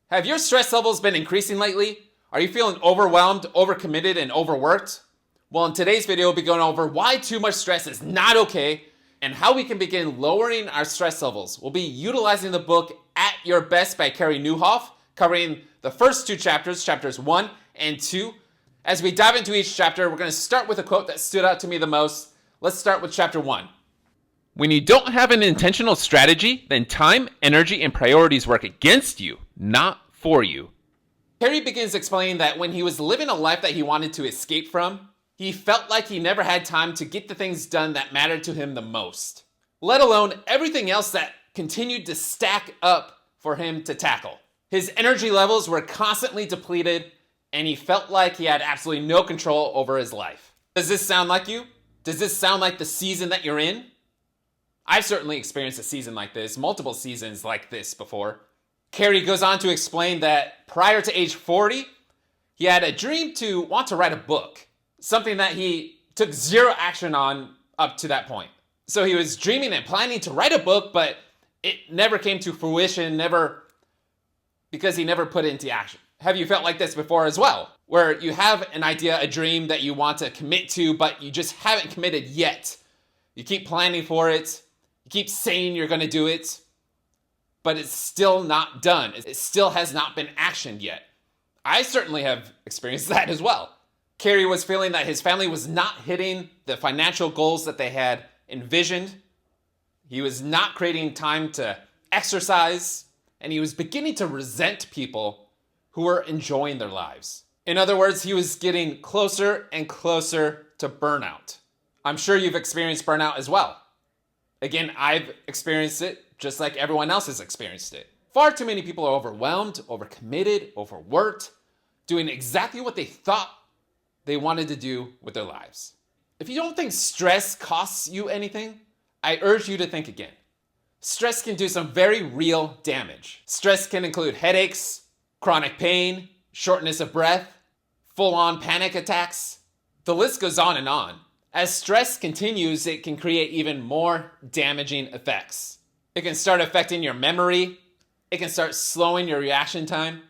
Have your stress levels been increasing lately? Are you feeling overwhelmed, overcommitted, and overworked? Well, in today's video, we'll be going over why too much stress is not okay and how we can begin lowering our stress levels. We'll be utilizing the book At Your Best by Carey Nieuwhof, covering the first two chapters, chapters 1 and 2. As we dive into each chapter, we're going to start with a quote that stood out to me the most. Let's start with chapter 1. When you don't have an intentional strategy, then time, energy, and priorities work against you, not for you. Carey begins explaining that when he was living a life that he wanted to escape from, he felt like he never had time to get the things done that mattered to him the most, let alone everything else that continued to stack up for him to tackle. His energy levels were constantly depleted, and he felt like he had absolutely no control over his life. Does this sound like you? Does this sound like the season that you're in? I've certainly experienced a season like this, multiple seasons like this before. Carey goes on to explain that prior to age 40, he had a dream to want to write a book, something that he took zero action on up to that point. So he was dreaming and planning to write a book, but it never came to fruition, because he never put it into action. Have you felt like this before as well? Where you have an idea, a dream that you want to commit to, but you just haven't committed yet. You keep planning for it. You keep saying you're going to do it, but it's still not done. It still has not been actioned yet. I certainly have experienced that as well. Carey was feeling that his family was not hitting the financial goals that they had envisioned. He was not creating time to exercise, and he was beginning to resent people who were enjoying their lives. In other words, he was getting closer and closer to burnout. I'm sure you've experienced burnout as well. Again, I've experienced it just like everyone else has experienced it. Far too many people are overwhelmed, overcommitted, overworked, doing exactly what they thought they wanted to do with their lives. If you don't think stress costs you anything, I urge you to think again. Stress can do some very real damage. Stress can include headaches, chronic pain, shortness of breath, full-on panic attacks. The list goes on and on. As stress continues, it can create even more damaging effects. It can start affecting your memory. It can start slowing your reaction time,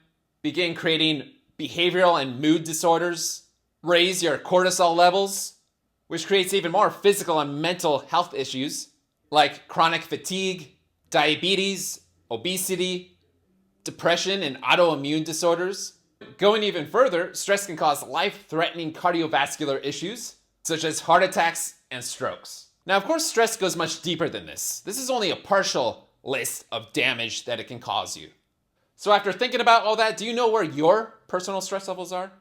begin creating behavioral and mood disorders, raise your cortisol levels, which creates even more physical and mental health issues like chronic fatigue, diabetes, obesity, depression, and autoimmune disorders. Going even further, stress can cause life-threatening cardiovascular issues, such as heart attacks and strokes. Now, of course, stress goes much deeper than this. This is only a partial list of damage that it can cause you. So after thinking about all that, do you know where your personal stress levels are?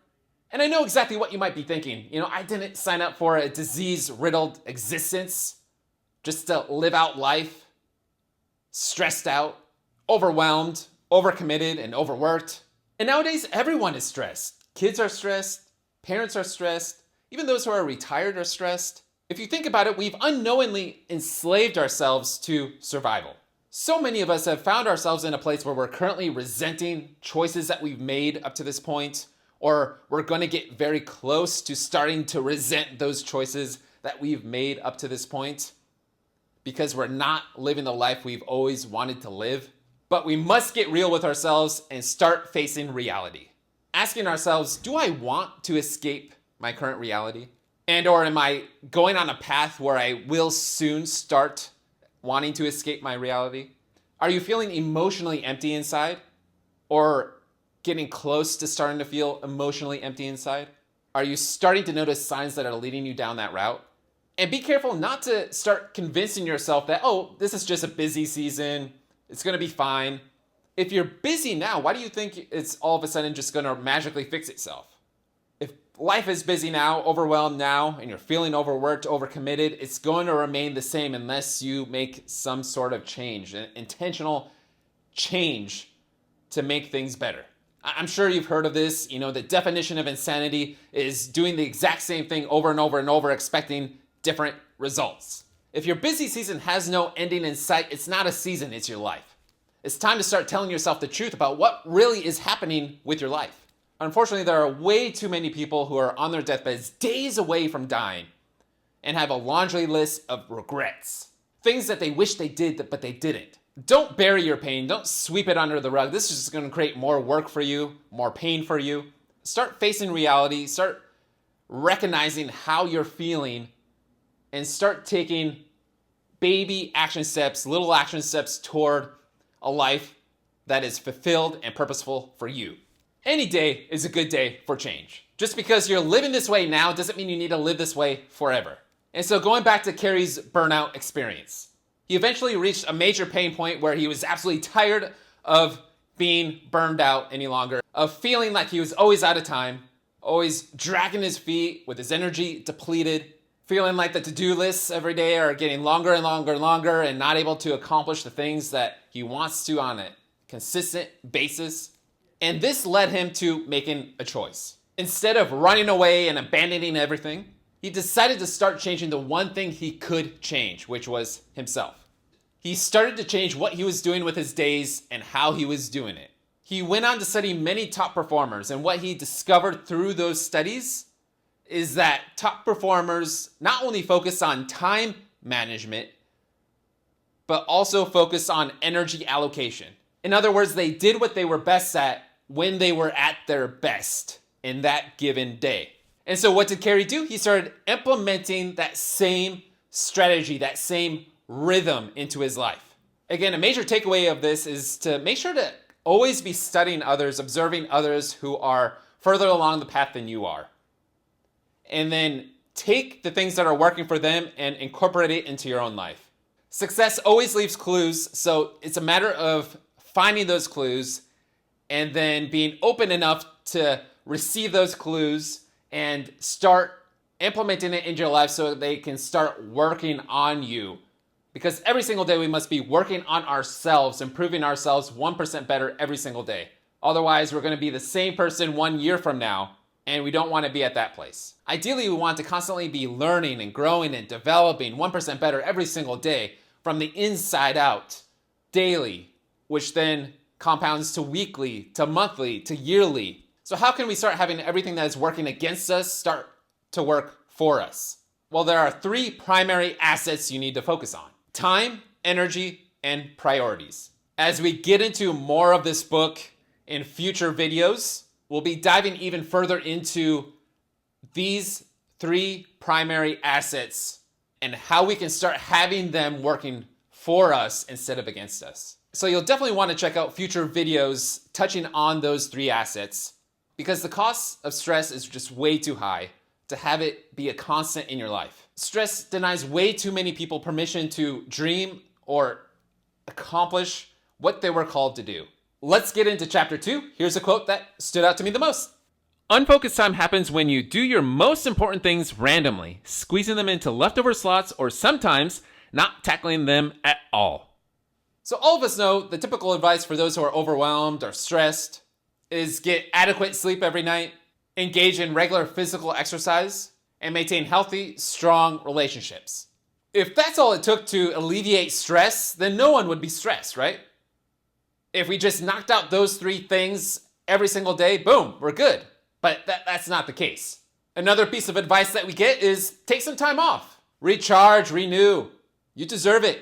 And I know exactly what you might be thinking. I didn't sign up for a disease-riddled existence just to live out life stressed out, overwhelmed, overcommitted, and overworked. And nowadays, everyone is stressed. Kids are stressed, parents are stressed, even those who are retired are stressed. If you think about it, we've unknowingly enslaved ourselves to survival. So many of us have found ourselves in a place where we're currently resenting choices that we've made up to this point, or we're going to get very close to starting to resent those choices that we've made up to this point because we're not living the life we've always wanted to live. But we must get real with ourselves and start facing reality. Asking ourselves, do I want to escape my current reality? And or am I going on a path where I will soon start wanting to escape my reality? Are you feeling emotionally empty inside? Or getting close to starting to feel emotionally empty inside? Are you starting to notice signs that are leading you down that route? And be careful not to start convincing yourself that, oh, this is just a busy season. It's going to be fine. If you're busy now, why do you think it's all of a sudden just going to magically fix itself? If life is busy now, overwhelmed now, and you're feeling overworked, overcommitted, it's going to remain the same unless you make some sort of change, an intentional change to make things better. I'm sure you've heard of this. The definition of insanity is doing the exact same thing over and over and over, expecting different results. If your busy season has no ending in sight, it's not a season, it's your life. It's time to start telling yourself the truth about what really is happening with your life. Unfortunately, there are way too many people who are on their deathbeds days away from dying and have a laundry list of regrets. Things that they wish they did, but they didn't. Don't bury your pain. Don't sweep it under the rug. This is just going to create more work for you, more pain for you. Start facing reality. Start recognizing how you're feeling and start taking baby action steps, little action steps toward a life that is fulfilled and purposeful for you. Any day is a good day for change. Just because you're living this way now doesn't mean you need to live this way forever. And so going back to Carey's burnout experience, he eventually reached a major pain point where he was absolutely tired of being burned out any longer, of feeling like he was always out of time, always dragging his feet with his energy depleted, feeling like the to-do lists every day are getting longer and longer and longer and not able to accomplish the things that he wants to on a consistent basis. And this led him to making a choice. Instead of running away and abandoning everything, he decided to start changing the one thing he could change, which was himself. He started to change what he was doing with his days and how he was doing it. He went on to study many top performers, and what he discovered through those studies is that top performers not only focus on time management, but also focus on energy allocation. In other words, they did what they were best at when they were at their best in that given day. And so what did Carey do? He started implementing that same strategy, that same rhythm into his life. Again, a major takeaway of this is to make sure to always be studying others, observing others who are further along the path than you are. And then take the things that are working for them and incorporate it into your own life. Success always leaves clues, so it's a matter of finding those clues and then being open enough to receive those clues and start implementing it into your life so they can start working on you. Because every single day we must be working on ourselves, improving ourselves 1% better every single day. Otherwise, we're going to be the same person 1 year from now, and we don't want to be at that place. Ideally, we want to constantly be learning and growing and developing 1% better every single day from the inside out, daily, which then compounds to weekly, to monthly, to yearly. So how can we start having everything that is working against us start to work for us? Well, there are 3 primary assets you need to focus on: time, energy, and priorities. As we get into more of this book in future videos, we'll be diving even further into these 3 primary assets and how we can start having them working for us instead of against us. So you'll definitely want to check out future videos touching on those 3 assets, because the cost of stress is just way too high to have it be a constant in your life. Stress denies way too many people permission to dream or accomplish what they were called to do. Let's get into chapter 2. Here's a quote that stood out to me the most. Unfocused time happens when you do your most important things randomly, squeezing them into leftover slots or sometimes not tackling them at all. So all of us know the typical advice for those who are overwhelmed or stressed is get adequate sleep every night, engage in regular physical exercise, and maintain healthy, strong relationships. If that's all it took to alleviate stress, then no one would be stressed, right? If we just knocked out those 3 things every single day, boom, we're good. But that's not the case. Another piece of advice that we get is take some time off. Recharge, renew. You deserve it.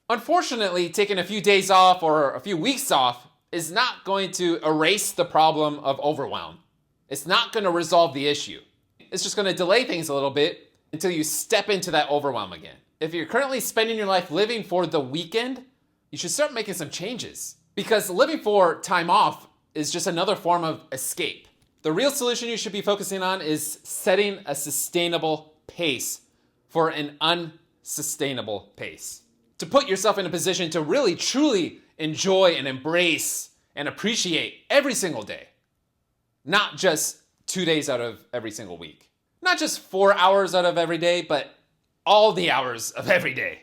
Unfortunately, taking a few days off or a few weeks off is not going to erase the problem of overwhelm. It's not going to resolve the issue. It's just going to delay things a little bit until you step into that overwhelm again. If you're currently spending your life living for the weekend, you should start making some changes, because living for time off is just another form of escape. The real solution you should be focusing on is setting a sustainable pace for an unsustainable pace. To put yourself in a position to really truly enjoy and embrace and appreciate every single day. Not just 2 days out of every single week. Not just 4 hours out of every day, but all the hours of every day.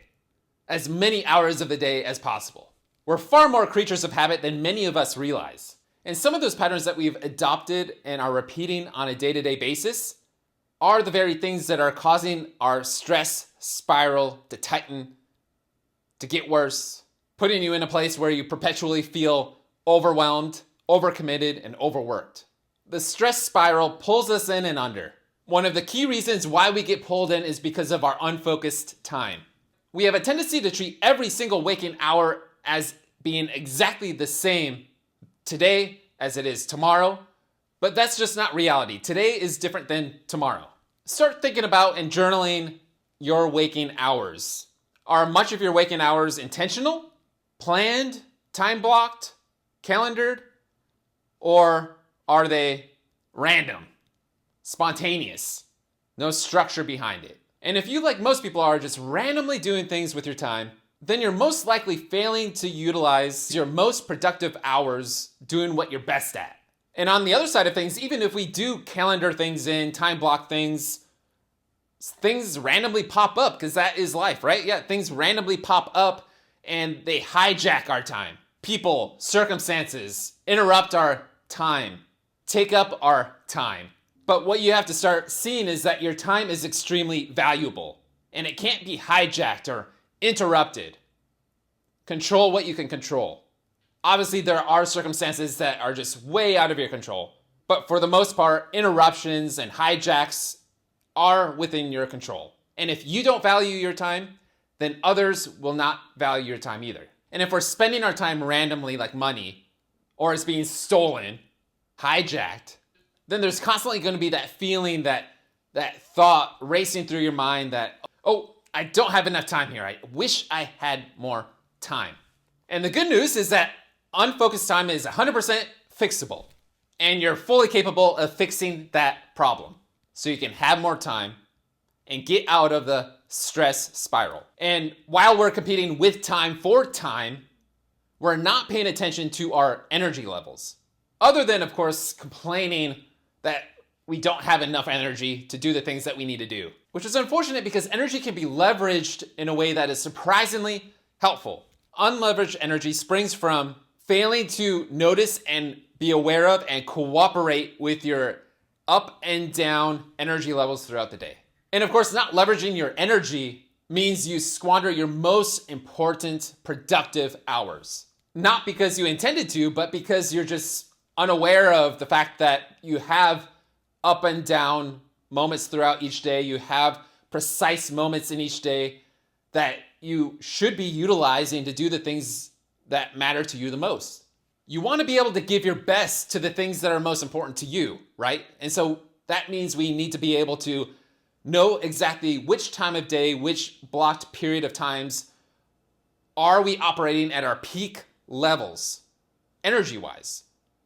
As many hours of the day as possible. We're far more creatures of habit than many of us realize. And some of those patterns that we've adopted and are repeating on a day-to-day basis are the very things that are causing our stress spiral to tighten, to get worse, putting you in a place where you perpetually feel overwhelmed, overcommitted, and overworked. The stress spiral pulls us in and under. One of the key reasons why we get pulled in is because of our unfocused time. We have a tendency to treat every single waking hour as being exactly the same today as it is tomorrow, but that's just not reality. Today is different than tomorrow. Start thinking about and journaling your waking hours. Are much of your waking hours intentional, planned, time blocked, calendared, or are they random, spontaneous, no structure behind it? And if you, like most people are, just randomly doing things with your time, then you're most likely failing to utilize your most productive hours doing what you're best at. And on the other side of things, even if we do calendar things in, time block things randomly pop up, because that is life, right? Yeah, things randomly pop up and they hijack our time. People, circumstances interrupt our time, take up our time. But what you have to start seeing is that your time is extremely valuable and it can't be hijacked or interrupted. Control what you can control. Obviously, there are circumstances that are just way out of your control. But for the most part, interruptions and hijacks are within your control. And if you don't value your time, then others will not value your time either. And if we're spending our time randomly like money, or it's being stolen, hijacked, then there's constantly going to be that feeling, that thought racing through your mind that, oh, I don't have enough time here. I wish I had more time. And the good news is that unfocused time is 100% fixable. And you're fully capable of fixing that problem. So you can have more time and get out of the stress spiral. And while we're competing with time for time, we're not paying attention to our energy levels. Other than, of course, complaining that we don't have enough energy to do the things that we need to do. Which is unfortunate because energy can be leveraged in a way that is surprisingly helpful. Unleveraged energy springs from failing to notice and be aware of and cooperate with your up and down energy levels throughout the day. And of course, not leveraging your energy means you squander your most important productive hours. Not because you intended to, but because you're just unaware of the fact that you have up and down moments throughout each day. You have precise moments in each day that you should be utilizing to do the things that matter to you the most. You want to be able to give your best to the things that are most important to you, right? And so that means we need to be able to know exactly which time of day, which blocked period of times are we operating at our peak levels, energy-wise.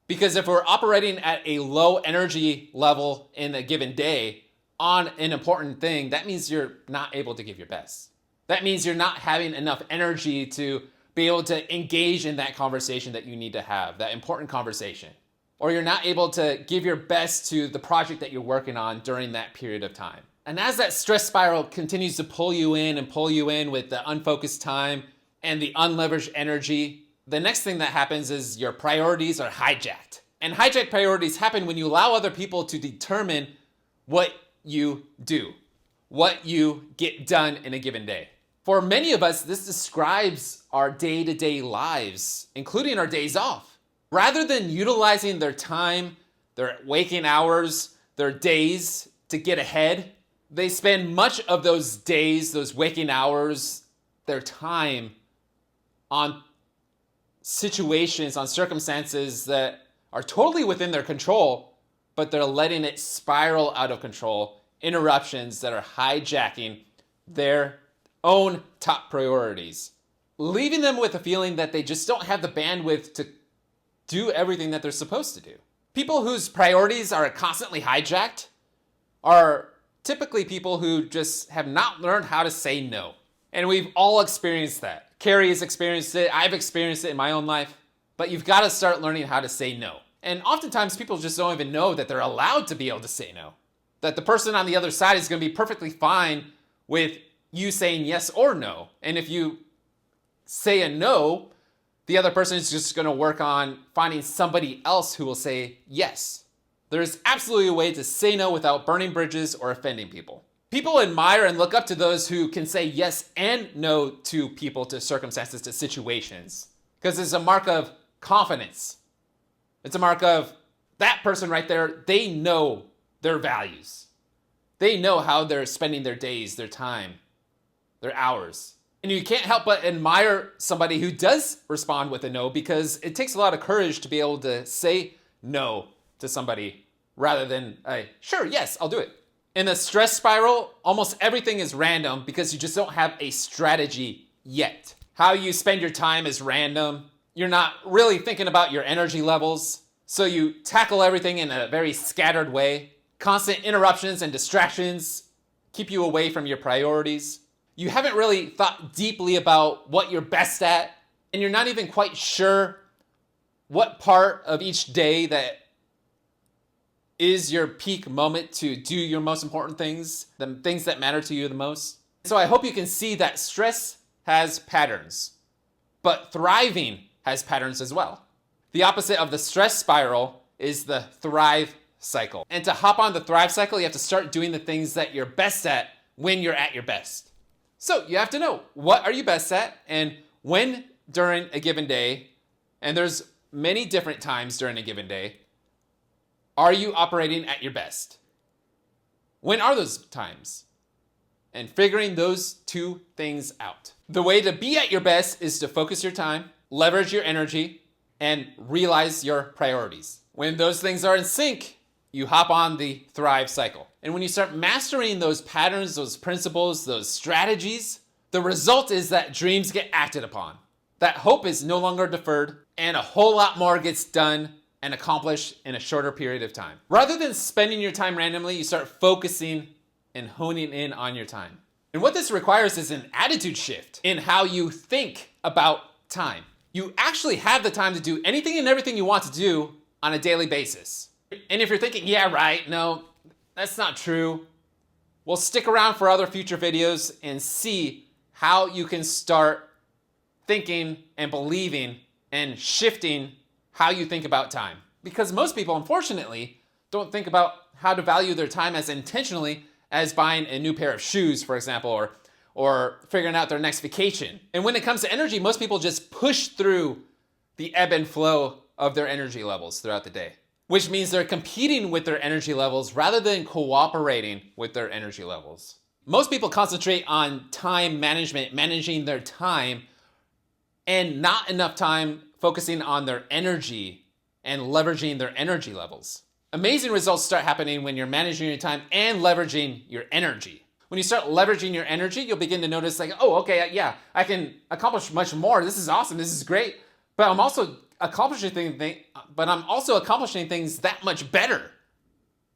Because if we're operating at a low energy level in a given day on an important thing, that means you're not able to give your best. That means you're not having enough energy to be able to engage in that conversation that you need to have, that important conversation. Or you're not able to give your best to the project that you're working on during that period of time. And as that stress spiral continues to pull you in with the unfocused time and the unleveraged energy, the next thing that happens is your priorities are hijacked. And hijacked priorities happen when you allow other people to determine what you do, what you get done in a given day. For many of us, this describes our day-to-day lives, including our days off. Rather than utilizing their time, their waking hours, their days to get ahead, they spend much of those days, those waking hours, their time on situations, on circumstances that are totally within their control, but they're letting it spiral out of control, interruptions that are hijacking their own top priorities, leaving them with a feeling that they just don't have the bandwidth to do everything that they're supposed to do. People whose priorities are constantly hijacked are typically people who just have not learned how to say no. And we've all experienced that. Carey has experienced it. I've experienced it in my own life. But you've got to start learning how to say no. And oftentimes people just don't even know that they're allowed to be able to say no. That the person on the other side is going to be perfectly fine with you saying yes or no. And if you say a no, the other person is just going to work on finding somebody else who will say yes. There's absolutely a way to say no without burning bridges or offending people. People admire and look up to those who can say yes and no to people, to circumstances, to situations. Because it's a mark of confidence. It's a mark of that person right there, they know their values. They know how they're spending their days, their time, their hours. And you can't help but admire somebody who does respond with a no, because it takes a lot of courage to be able to say no to somebody rather than sure, yes, I'll do it. In the stress spiral, almost everything is random because you just don't have a strategy yet. How you spend your time is random. You're not really thinking about your energy levels, so you tackle everything in a very scattered way. Constant interruptions and distractions keep you away from your priorities. You haven't really thought deeply about what you're best at, and you're not even quite sure what part of each day that is your peak moment to do your most important things, the things that matter to you the most. So I hope you can see that stress has patterns, but thriving has patterns as well. The opposite of the stress spiral is the thrive cycle. And to hop on the thrive cycle, you have to start doing the things that you're best at when you're at your best. So you have to know, what are you best at and when during a given day, and there's many different times during a given day, are you operating at your best? When are those times? And figuring those two things out. The way to be at your best is to focus your time, leverage your energy, and realize your priorities. When those things are in sync, you hop on the thrive cycle. And when you start mastering those patterns, those principles, those strategies, the result is that dreams get acted upon. That hope is no longer deferred, and a whole lot more gets done and accomplished in a shorter period of time. Rather than spending your time randomly, you start focusing and honing in on your time. And what this requires is an attitude shift in how you think about time. You actually have the time to do anything and everything you want to do on a daily basis. And if you're thinking, yeah, right, no, that's not true, well, stick around for other future videos and see how you can start thinking and believing and shifting how you think about time. Because most people, unfortunately, don't think about how to value their time as intentionally as buying a new pair of shoes, for example, or figuring out their next vacation. And when it comes to energy, most people just push through the ebb and flow of their energy levels throughout the day, which means they're competing with their energy levels rather than cooperating with their energy levels. Most people concentrate on time management, managing their time, and not enough time focusing on their energy and leveraging their energy levels. Amazing results start happening when you're managing your time and leveraging your energy. When you start leveraging your energy, you'll begin to notice like, oh, okay, yeah, I can accomplish much more. This is awesome. This is great. But I'm also accomplishing things that much better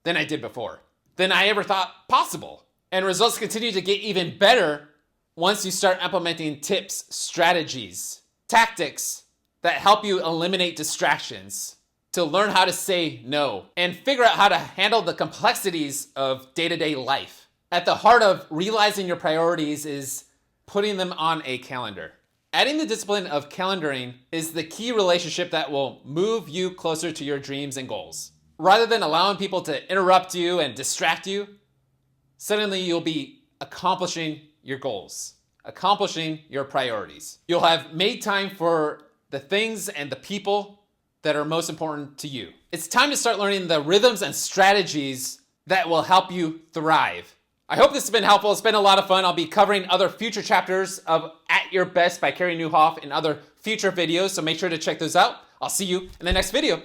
than I did before, than I ever thought possible. And results continue to get even better once you start implementing tips, strategies, tactics that help you eliminate distractions, to learn how to say no, and figure out how to handle the complexities of day-to-day life. At the heart of realizing your priorities is putting them on a calendar. Adding the discipline of calendaring is the key relationship that will move you closer to your dreams and goals. Rather than allowing people to interrupt you and distract you, suddenly you'll be accomplishing your goals, accomplishing your priorities. You'll have made time for the things and the people that are most important to you. It's time to start learning the rhythms and strategies that will help you thrive. I hope this has been helpful. It's been a lot of fun. I'll be covering other future chapters of At Your Best by Carey Nieuwhof in other future videos, so make sure to check those out. I'll see you in the next video.